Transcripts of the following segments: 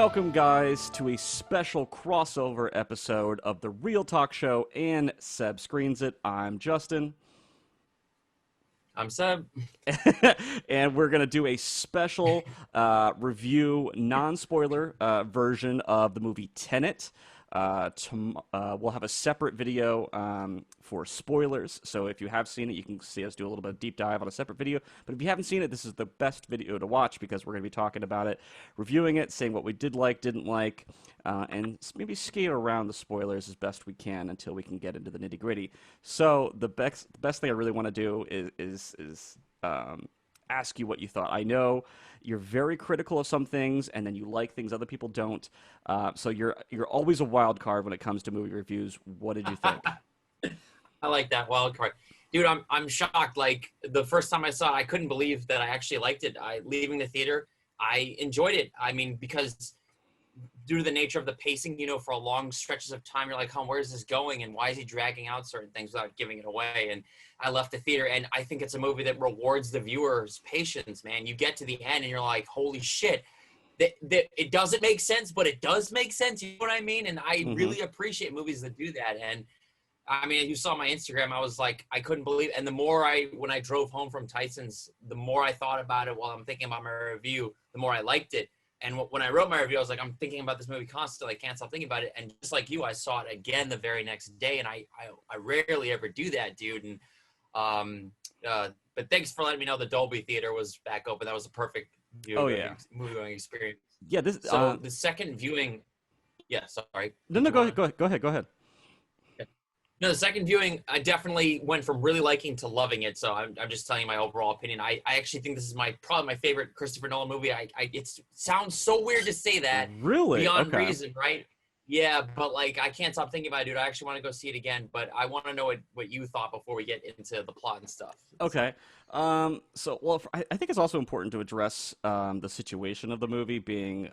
Welcome, guys, to a special crossover episode of the Real Talk Show and Seb Screens It. I'm Justin. I'm Seb. And we're going to do a special review, non-spoiler version of the movie Tenet. We'll have a separate video for spoilers. So if you have seen it, you can see us do a little bit of deep dive on a separate video. But if you haven't seen it, this is the best video to watch because we're going to be talking about it, reviewing it, saying what we did like, didn't like, and maybe skate around the spoilers as best we can until we can get into the nitty gritty. So the best thing I really want to do is ask you what you thought. I know you're very critical of some things, and then you like things other people don't. So you're always a wild card when it comes to movie reviews. What did you think? I like that wild card. Dude, I'm shocked. Like, the first time I saw it, I couldn't believe that I actually liked it. Leaving the theater, I enjoyed it. I mean, because due to the nature of the pacing, for a long stretches of time, you're like, where is this going? And why is he dragging out certain things without giving it away? And I left the theater, and I think it's a movie that rewards the viewer's patience, man. You get to the end, and you're like, holy shit. It doesn't make sense, but it does make sense. You know what I mean? And I really appreciate movies that do that. And I mean, you saw my Instagram. I was like, I couldn't believe it. And the more when I drove home from Tyson's, the more I thought about it while I'm thinking about my review, the more I liked it. And when I wrote my review, I was like, I'm thinking about this movie constantly. I can't stop thinking about it. And just like you, I saw it again the very next day. And I rarely ever do that, dude. And but thanks for letting me know the Dolby Theater was back open. That was a perfect movie going experience. Yeah, the second viewing, yeah, sorry. No, go ahead. No, the second viewing, I definitely went from really liking to loving it. So I'm just telling you my overall opinion. I actually think this is probably my favorite Christopher Nolan movie. It sounds so weird to say that. Really? Beyond Okay. reason, right? Yeah, but like I can't stop thinking about it, dude. I actually want to go see it again, but I want to know what you thought before we get into the plot and stuff. Okay. I think it's also important to address the situation of the movie being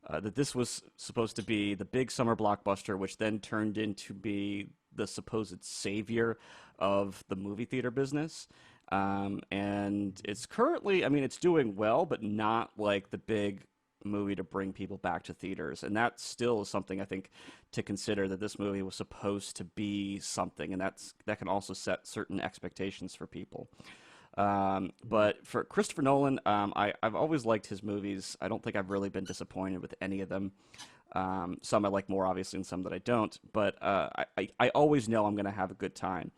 that this was supposed to be the big summer blockbuster, which then turned into be the supposed savior of the movie theater business. And it's currently, I mean, it's doing well, but not like the big movie to bring people back to theaters. And that still is something I think to consider, that this movie was supposed to be something, and that can also set certain expectations for people. But for Christopher Nolan, I've always liked his movies. I don't think I've really been disappointed with any of them. Some I like more, obviously, and some that I don't. But I always know I'm going to have a good time.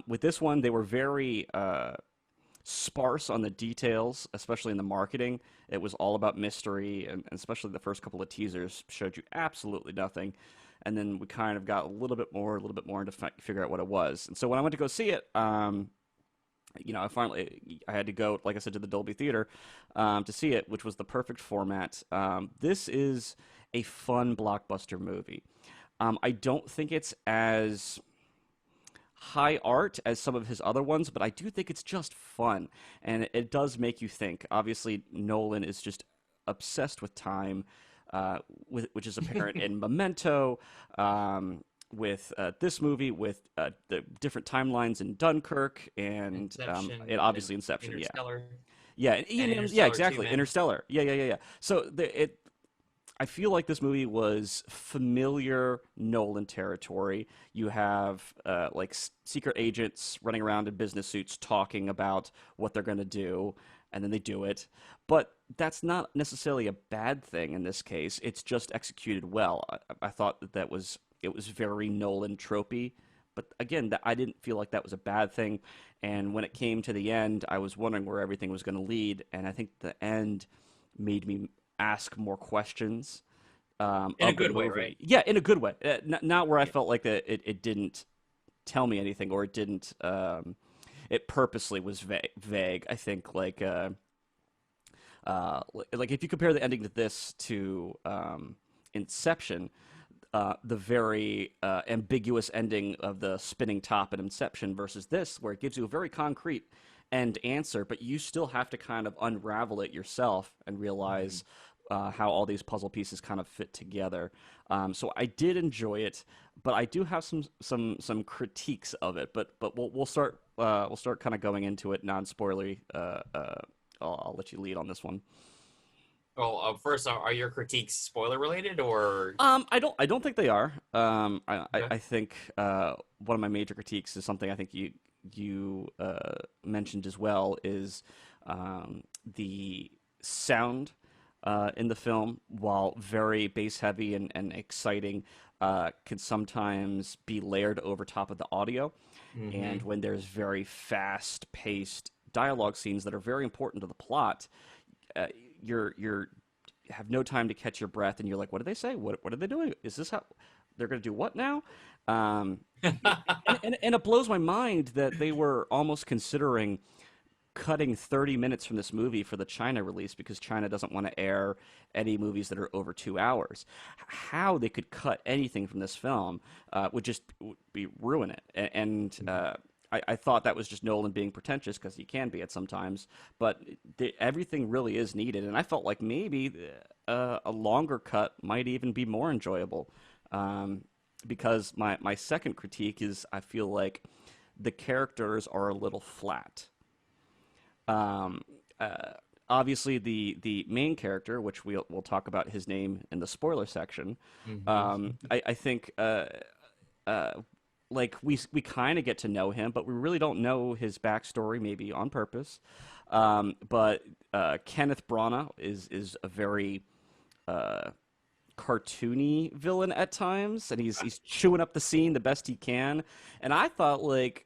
With this one, they were very sparse on the details, especially in the marketing. It was all about mystery, and especially the first couple of teasers showed you absolutely nothing. And then we kind of got a little bit more into figure out what it was. And so when I went to go see it, I had to go, like I said, to the Dolby Theater to see it, which was the perfect format. This is a fun blockbuster movie. I don't think it's as high art as some of his other ones, but I do think it's just fun, and it does make you think. Obviously, Nolan is just obsessed with time, which is apparent in Memento, with this movie, with the different timelines in Dunkirk, and obviously Inception. Interstellar. Yeah, And yeah, Interstellar exactly. too, man. Interstellar. Yeah. So I feel like this movie was familiar Nolan territory. You have secret agents running around in business suits talking about what they're going to do, and then they do it. But that's not necessarily a bad thing in this case. It's just executed well. I thought it was very Nolan tropey. But again, I didn't feel like that was a bad thing. And when it came to the end, I was wondering where everything was going to lead. And I think the end made me ask more questions In a of the good way, movie. right? Yeah, in a good way. Not where I Yeah. felt like it didn't tell me anything, or it didn't. It purposely was vague. I think like if you compare the ending to this to Inception, the very ambiguous ending of the spinning top in Inception versus this, where it gives you a very concrete end answer, but you still have to kind of unravel it yourself and realize how all these puzzle pieces kind of fit together. So I did enjoy it, but I do have some critiques of it. But we'll start kind of going into it non-spoilery. I'll let you lead on this one. Well, first, are your critiques spoiler related or? I don't think they are. Okay. I think one of my major critiques is something I think you mentioned as well is the sound in the film, while very bass heavy and exciting, can sometimes be layered over top of the audio. And Mm-hmm. when there's very fast paced dialogue scenes that are very important to the plot, uh, you're have no time to catch your breath, and you're like, what did they say? What are they doing? Is this how they're going to do what now? Um, and it blows my mind that they were almost considering cutting 30 minutes from this movie for the China release because China doesn't want to air any movies that are over 2 hours. How they could cut anything from this film would just be ruin it. I thought that was just Nolan being pretentious because he can be at sometimes, but everything really is needed. And I felt like maybe a longer cut might even be more enjoyable. Because my second critique is I feel like the characters are a little flat. Um, uh, Obviously, the main character, which we'll talk about his name in the spoiler section, Mm-hmm. I think uh, like we kind of get to know him, but we really don't know his backstory, maybe on purpose. But Kenneth Branagh is a very uh, cartoony villain at times, and he's chewing up the scene the best he can. And I thought, like,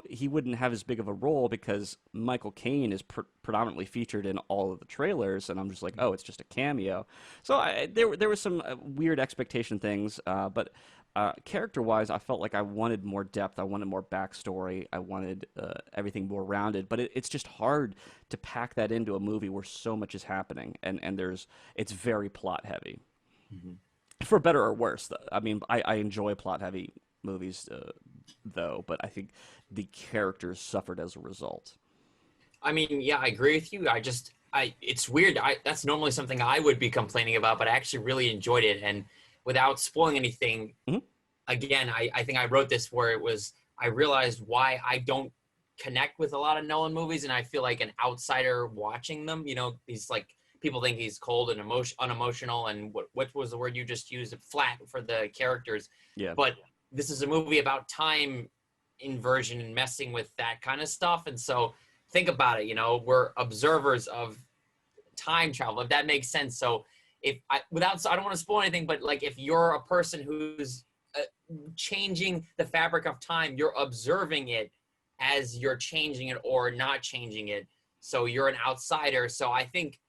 he wouldn't have as big of a role because Michael Caine is predominantly featured in all of the trailers, and I'm just like, oh, it's just a cameo. So there were some weird expectation things, but. Character wise, I felt like I wanted more depth. I wanted more backstory. I wanted everything more rounded. But it's just hard to pack that into a movie where so much is happening, and it's very plot heavy, Mm-hmm. for better or worse. I mean, I enjoy plot heavy movies, though, but I think the characters suffered as a result. I mean, yeah, I agree with you. It's weird. That's normally something I would be complaining about, but I actually really enjoyed it. And without spoiling anything, Hmm. again, I think I wrote this where it was, I realized why I don't connect with a lot of Nolan movies. And I feel like an outsider watching them, he's like, people think he's cold and unemotional. And what was the word you just used? Flat for the characters. Yeah. But this is a movie about time inversion and messing with that kind of stuff. And so think about it, we're observers of time travel, if that makes sense. So I don't want to spoil anything, but like if you're a person who's changing the fabric of time, you're observing it as you're changing it or not changing it. So you're an outsider. So I think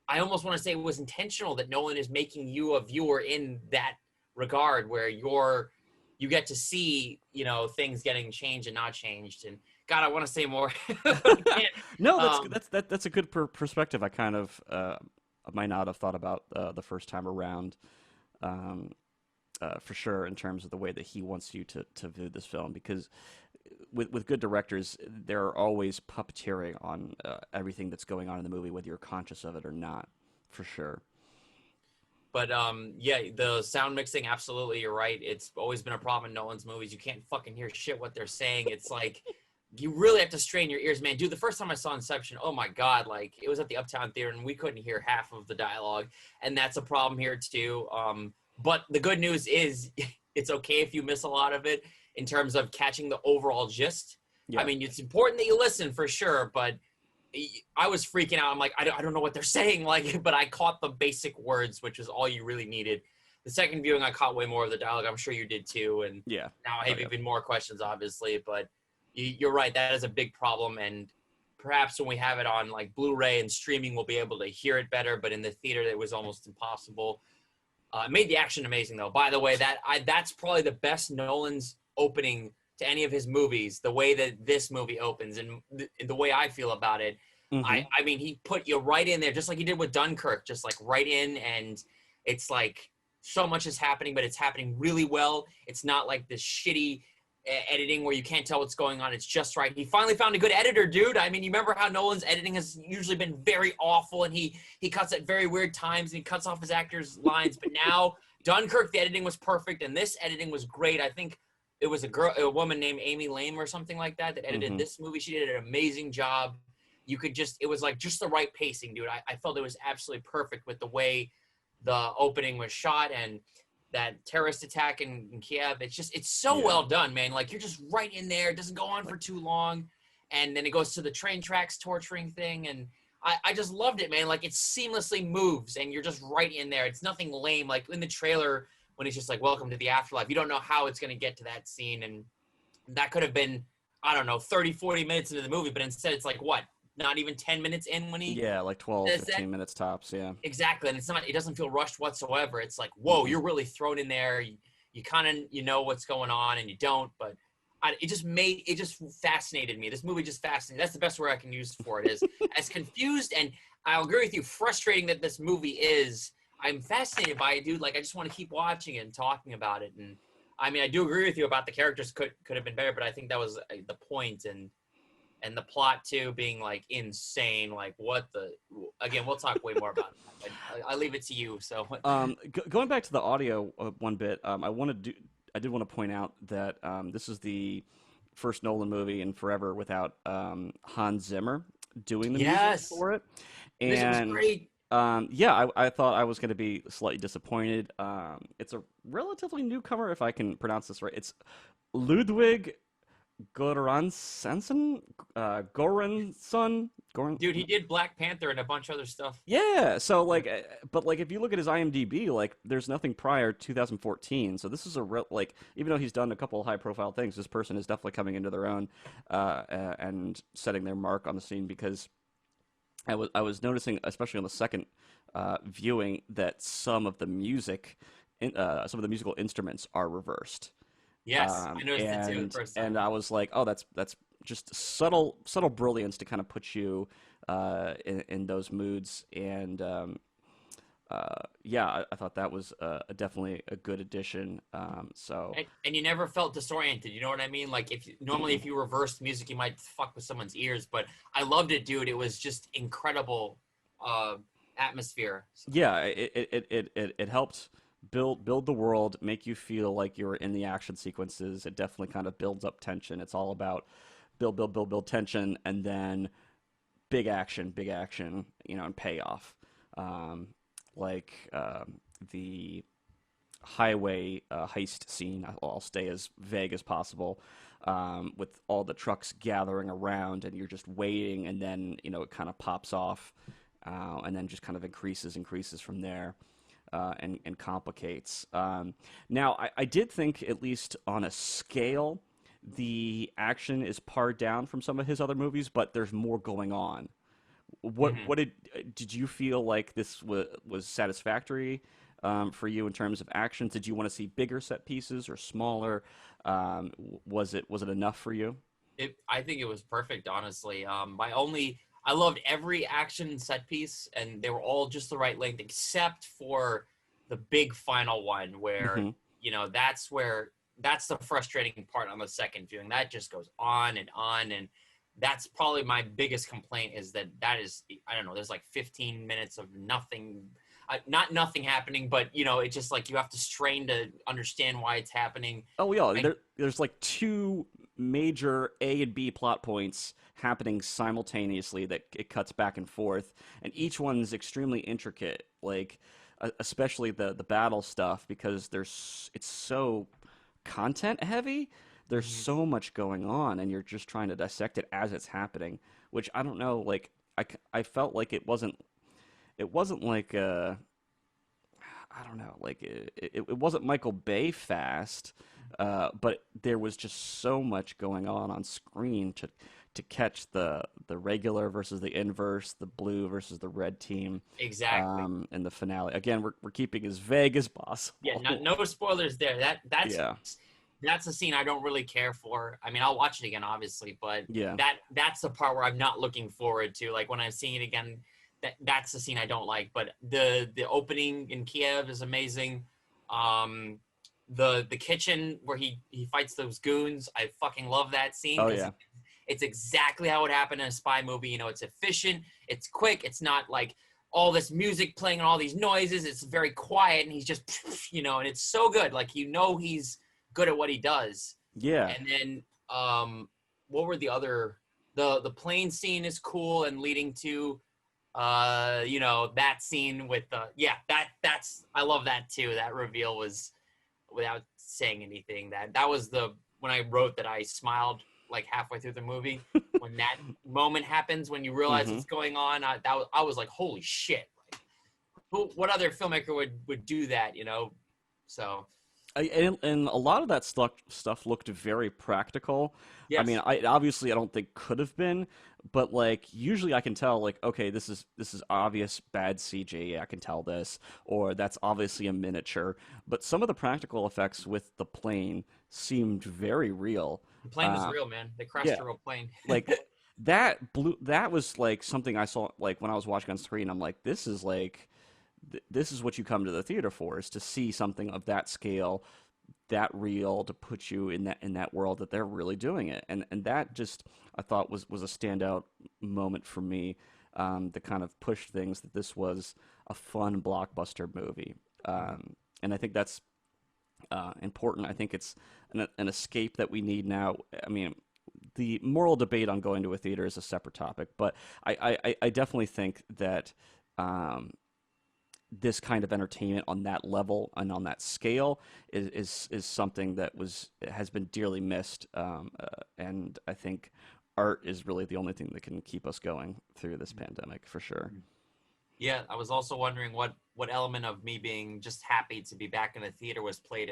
I almost want to say it was intentional that Nolan is making you a viewer in that regard, where you get to see, things getting changed and not changed. And God, I want to say more, but I can't. No, Um, that's a good perspective. I kind of might not have thought about the first time around. Um, for sure, in terms of the way that he wants you to view this film, because with good directors, they're always puppeteering on everything that's going on in the movie, whether you're conscious of it or not. For sure. But yeah, the sound mixing, absolutely, you're right. It's always been a problem in Nolan's movies. You can't fucking hear shit what they're saying. It's like you really have to strain your ears, man. Dude, the first time I saw Inception, oh my god, like it was at the Uptown Theater and we couldn't hear half of the dialogue, and that's a problem here too. But the good news is it's okay if you miss a lot of it in terms of catching the overall gist. I Yeah. mean, it's important that you listen for sure, but I was freaking out. I'm like, I don't know what they're saying, like, but I caught the basic words, which is all you really needed. The second viewing, I caught way more of the dialogue. I'm sure you did too. And Yeah. now I Oh have yeah. even more questions, obviously. But you're right, that is a big problem. And perhaps when we have it on like Blu-ray and streaming, we'll be able to hear it better. But in the theater, it was almost impossible. It made the action amazing, though. By the way, that's probably the best Nolan's opening to any of his movies. The way that this movie opens and the way I feel about it, Mm-hmm. I mean, he put you right in there, just like he did with Dunkirk, just like right in, and it's like so much is happening, but it's happening really well. It's not like this shitty editing where you can't tell what's going on. It's just right. He finally found a good editor, dude. I mean, you remember how Nolan's editing has usually been very awful, and he cuts at very weird times, and he cuts off his actors' lines. But now Dunkirk, the editing was perfect, and this editing was great. I think it was a woman named Amy Lame or something like that edited Mm-hmm. this movie. She did an amazing job. you could just, it was like just the right pacing, dude. I felt it was absolutely perfect with the way the opening was shot and that terrorist attack in Kiev. It's so Yeah. well done, man. Like you're just right in there. It doesn't go on for too long. And then it goes to the train tracks torturing thing. And I just loved it, man. Like it seamlessly moves and you're just right in there. It's nothing lame. Like in the trailer, when it's just like, welcome to the afterlife, you don't know how it's going to get to that scene. And that could have been, I don't know, 30, 40 minutes into the movie, but instead it's like, what? Not even 10 minutes in when he Yeah, like 12, says that? 15 minutes tops. Yeah. Exactly. And it doesn't feel rushed whatsoever. It's like, whoa, Mm-mm. you're really thrown in there. You kind of, you know what's going on and you don't, but it just fascinated me. This movie just fascinated. That's the best word I can use for it is as confused. And I'll agree with you, frustrating that this movie is. I'm fascinated by it, dude. Like, I just want to keep watching it and talking about it. And I mean, I do agree with you about the characters could have been better, but I think that was the point. And the plot too being like insane. Like what the, again, we'll talk way more about it. I leave it to you. So Going back to the audio one bit, I did want to point out that this is the first Nolan movie in forever without Hans Zimmer doing the music yes, for it, music was and great. yeah, I thought I was going to be slightly disappointed. It's a relatively newcomer, if I can pronounce this right. It's Ludwig Göransson, Goransson, Goran. Dude, he did Black Panther and a bunch of other stuff. Yeah, so like, but like if you look at his IMDb, like there's nothing prior 2014. So this is a real like, even though he's done a couple high profile things, this person is definitely coming into their own and setting their mark on the scene because I was noticing, especially on the second viewing, that some of the musical instruments are reversed. Yes, I noticed it too the first And time. I was like, oh, that's just subtle brilliance to kind of put you in those moods. And yeah, I thought that was definitely a good addition. So And you never felt disoriented. You know what I mean? Like normally mm-mm. if you reversed music, you might fuck with someone's ears. But I loved it, dude. It was just incredible uh, atmosphere. So, Yeah, it helped build the world, make you feel like you're in the action sequences. It definitely kind of builds up tension. It's all about build tension, and then big action, and payoff. Um, like the highway heist scene. I'll stay as vague as possible. With all the trucks gathering around, and you're just waiting, and then it kind of pops off, and then just kind of increases from there. And complicates. Now, I did think, at least on a scale, the action is pared down from some of his other movies, but there's more going on. mhm. Did you feel like this was satisfactory for you in terms of actions? Did you want to see bigger set pieces or smaller? Was it enough for you? I think it was perfect, honestly. I loved every action set piece, and they were all just the right length, except for the big final one, where Hmm. that's the frustrating part on the second viewing. That just goes on, and that's probably my biggest complaint is that is, I don't know. There's like 15 minutes of nothing, not nothing happening, but it's just like you have to strain to understand why it's happening. Oh yeah, I there's like two major A and B plot points happening simultaneously that it cuts back and forth, and each one's extremely intricate. Like especially the battle stuff because it's so content heavy. There's Mhm. so much going on, and you're just trying to dissect it as it's happening. Which I don't know. Like I felt like it wasn't like I don't know, like it wasn't Michael Bay fast, but there was just so much going on screen to catch the regular versus the inverse, the blue versus the red team, Exactly. in the finale. Again, we're keeping as vague as Yeah, possible. no spoilers there. Yeah, That's a scene I don't really care for. I mean, I'll watch it again, obviously, but yeah, that's the part where I'm not looking forward to. Like when I'm seeing it again, that's the scene I don't like. But the opening in Kiev is amazing. Um, the kitchen where he fights those goons, I fucking love that scene oh because yeah, it's exactly how it happened in a spy movie. It's efficient, it's quick, it's not like all this music playing and all these noises. It's very quiet, and he's just, and it's so good. Like he's good at what he does. yeah. And then, what were the other? the plane scene is cool and leading to that scene with the yeah that's I love that too. That reveal was without saying anything. That was the when I wrote that I smiled like halfway through the movie when that moment happens when you realize Hmm. what's going on. I was like, holy shit! Like, what other filmmaker would do that? So And a lot of that stuff looked very practical. I mean, yes, I don't think could have been, but like usually I can tell like okay, this is obvious bad CG. I can tell this, or that's obviously a miniature. But some of the practical effects with the plane seemed very real. the plane was Uh, real, man. They crashed yeah, a real plane. like that was like something I saw like when I was watching on screen. I'm like, this is like this is what you come to the theater for, is to see something of that scale, that real, to put you in that world that they're really doing it. And that just I thought was a standout moment for me, that kind of pushed things that this was a fun blockbuster movie. And I think that's important. I think it's an escape that we need now. I mean, the moral debate on going to a theater is a separate topic, but I definitely think that um, this kind of entertainment on that level and on that scale is something that has been dearly missed, and I think art is really the only thing that can keep us going through this pandemic for sure. Yeah, I was also wondering what element of me being just happy to be back in the theater was played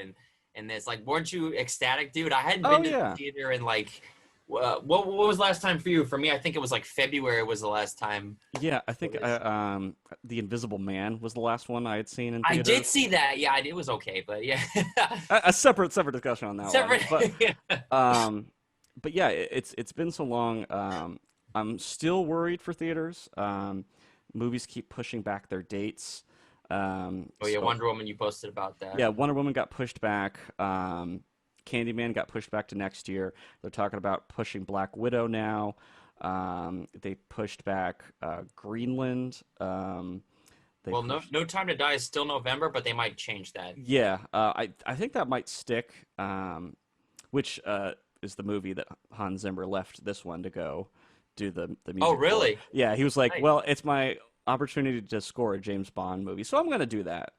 in this. Like, weren't you ecstatic, dude? I hadn't Oh been to the yeah, theater in like what was the last time for you? For me, I think it was like February was the last time yeah. I for think this. The Invisible Man was the last one I had seen in I did theaters. see that. Yeah, it was okay, but yeah, A separate discussion on that one, separate. but Yeah. um, but yeah, it's been so long. I'm still worried for theaters. Movies keep pushing back their dates. Oh yeah, So Wonder Woman. You posted about that. yeah, Wonder Woman got pushed back. Candyman got pushed back to next year. They're talking about pushing Black Widow now. They pushed back Greenland. They Well, no, pushed. No Time to Die is still November, but they might change that. Yeah, I think that might stick. Which is the movie that Hans Zimmer left this one to go do the Oh, music for. really? Yeah, he was like, Nice. "Well, it's my opportunity to score a James Bond movie, so I'm going to do that.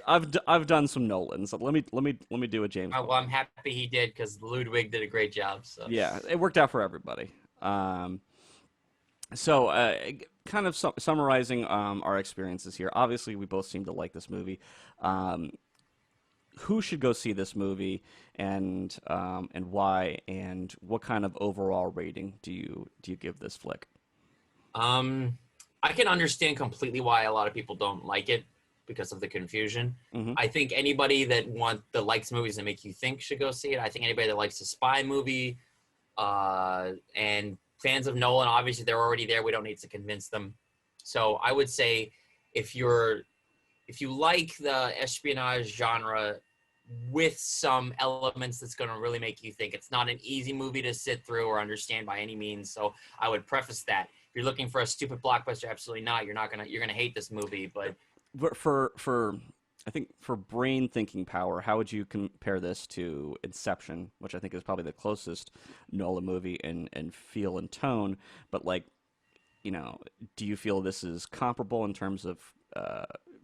I've done some Nolans. So let me do a James Well, I'm Bond. happy he did because Ludwig did a great job. So. Yeah, it worked out for everybody. Um, so, kind of summarizing our experiences here. Obviously, we both seem to like this movie. Um, who should go see this movie, and why, and what kind of overall rating do you give this flick? Um, I can understand completely why a lot of people don't like it because of the confusion. Hmm. I think anybody that likes movies that make you think should go see it. I think anybody that likes a spy movie, and fans of Nolan, obviously they're already there. We don't need to convince them. So I would say if you're if you like the espionage genre with some elements that's going to really make you think, it's not an easy movie to sit through or understand by any means. So I would preface that. If you're looking for a stupid blockbuster, absolutely not. You're gonna hate this movie. But For I think for brain thinking power, how would you compare this to Inception, which I think is probably the closest Nolan movie in feel and tone? But like, do you feel this is comparable in terms of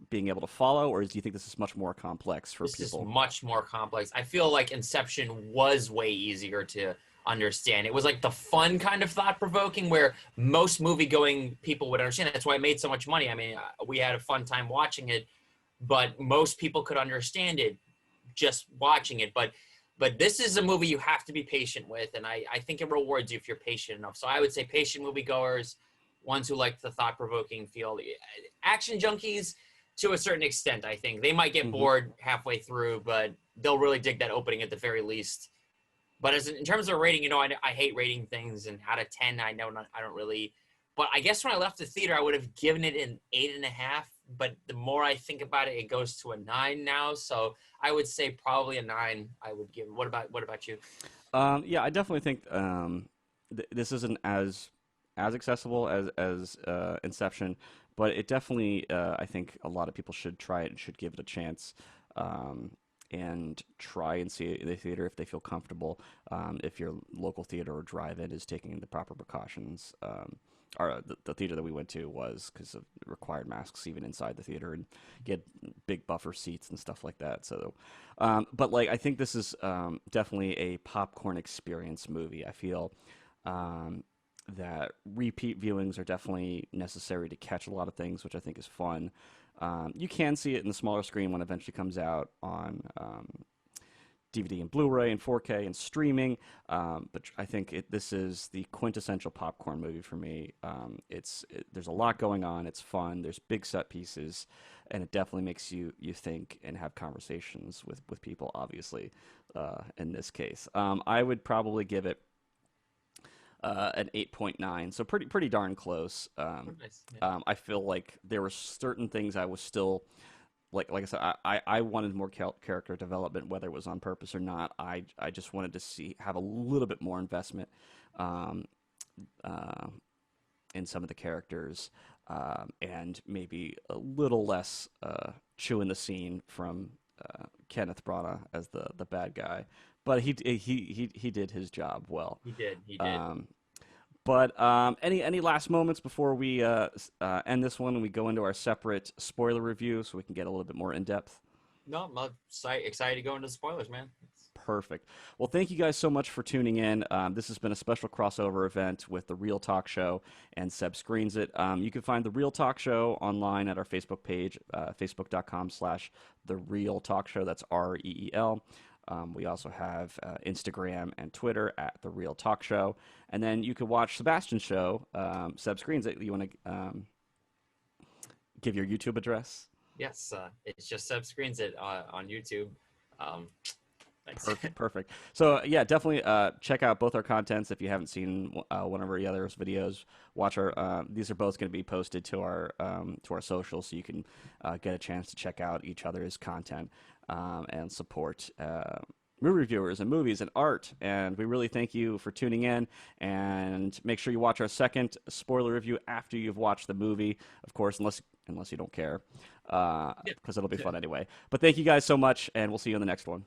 being able to follow, or do you think this is much more complex for this is people? much more complex. I feel like Inception was way easier to understand. It was like the fun kind of thought provoking where most movie going people would understand. That's why it made so much money. I mean, we had a fun time watching it, but most people could understand it just watching it. But this is a movie you have to be patient with, and I think it rewards you if you're patient enough. So I would say patient moviegoers, ones who like the thought provoking feel, action junkies to a certain extent. I think they might get Hmm. bored halfway through, but they'll really dig that opening at the very least. But in terms of rating, I hate rating things, and out of 10, I don't really. But I guess when I left the theater, I would have given it an 8.5. But the more I think about it, it goes to a 9 now. So I would say probably a 9. I would give. What about you? Yeah, I definitely think this isn't as accessible as Inception, but it definitely I think a lot of people should try it and should give it a chance. Um, and try and see it in the theater if they feel comfortable. If your local theater or drive-in is taking the proper precautions. The theater that we went to was because of required masks even inside the theater, and get big buffer seats and stuff like that. So, but like I think this is definitely a popcorn experience movie. I feel that repeat viewings are definitely necessary to catch a lot of things, which I think is fun. You can see it in the smaller screen when it eventually comes out on DVD and Blu-ray and 4K and streaming. But I think this is the quintessential popcorn movie for me. There's a lot going on. It's fun. There's big set pieces, and it definitely makes you think and have conversations with people. Obviously, in this case, I would probably give it an 8.9, so pretty darn close. Oh, nice. Yeah. I feel like there were certain things I was still like I said, I wanted more character development, whether it was on purpose or not. I just wanted to have a little bit more investment um, uh, in some of the characters, and maybe a little less chewing the scene from Kenneth Branagh as the bad guy. But he did his job well. He did. He did. Um, but any last moments before we end this one and we go into our separate spoiler review, so we can get a little bit more in depth? No, I'm excited to go into spoilers, man. Perfect. Well, thank you guys so much for tuning in. This has been a special crossover event with The Real Talk Show and Seb Screens It. You can find The Real Talk Show online at our Facebook page, facebook.com/The Real Talk Show. That's REEL. We also have Instagram and Twitter at The Real Talk Show. And then you can watch Sebastian's show, Seb Screens It. You want to give your YouTube address? Yes, it's just Seb Screens It on YouTube. Thanks. Perfect. So yeah, definitely check out both our contents if you haven't seen one of our other videos. Watch our these are both going to be posted to our socials, so you can get a chance to check out each other's content and support movie reviewers and movies and art. And we really thank you for tuning in. And make sure you watch our second spoiler review after you've watched the movie, of course, unless you don't care, because it'll be fun anyway. But thank you guys so much, and we'll see you in the next one.